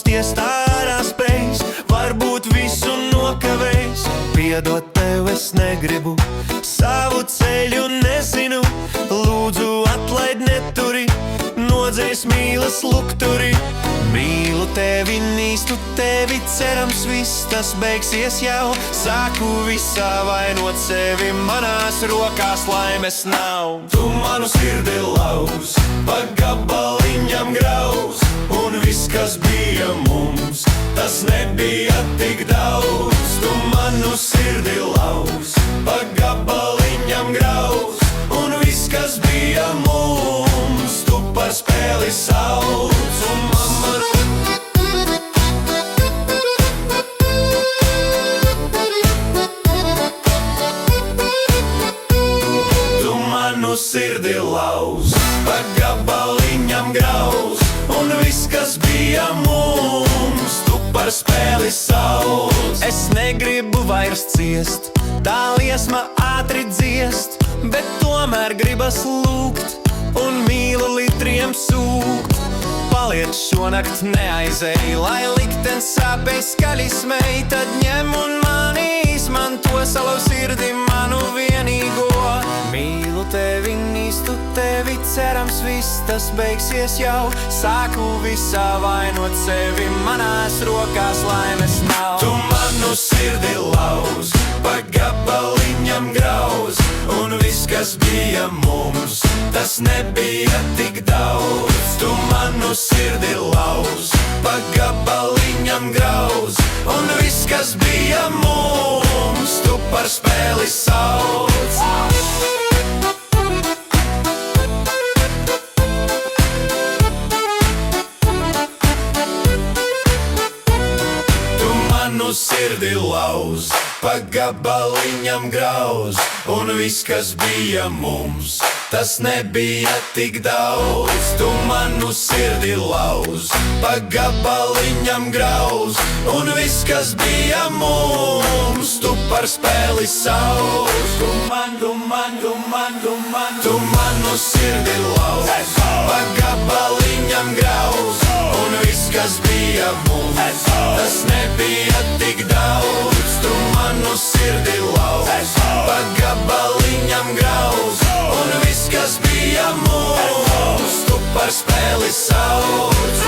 lausties ārā spējis, varbūt visu nokavējis. Piedot tev es negribu, savu ceļu nezinu, lūdzu atlaid neturi, nodzēs mīlas lukturi. Mīlu tevi, nīstu tevi, cerams viss tas beigsies jau. Sāku visā vainot sevi, manās rokās laimes nav. Tu manu sirdi lauz, pa gabaliņam grauz, un viss, kas bija mums, tas nebija tik daudz. Tu manu sirdi lauz, pa gabaliņam grauz, un viss, kas bija mums, tu par spēli sauc. Un mamma sirdi lauz, pa gabaliņam grauz, un viss, kas bija mums, tu par spēli sauc. Es negribu vairs ciest, tā liesma ātri dziest, bet tomēr gribas lūgt, un mīlu litriem sūkt. Paliec šonakt neaizēj, lai liktenis sāpēj skaļi smej, tad ņem un mani izmanto savu sirdi, manu vienīgo. Mīlu tevi, nīstu tevi, cerams viss tas beigsies jau. Sāku visā vainot sevi, manās rokās laimes nav. Tu manu sirdi lauz, pa gabaliņam grauz, un viss, kas bija mums, tas nebija tik daudz. Tu manu sirdi lauz, pa gabaliņam grauz, un viss, kas bija mums, tu par spēli sauc. Sirdi lauz, pa gabaliņam grauz, un viss, kas bija mums, tas nebija tik daudz. Tu manu sirdi lauz, pa gabaliņam grauz, un viss, kas bija mums, tu par spēli sauc. Tu manu sirdi lauz, pa gabaliņam grauz, un viss, kas bija mums, tas nebija tik daudz. Tu manu sirdi lauz, pa gabaliņam grauz, un viss, kas bija mums, tu par spēli sauc.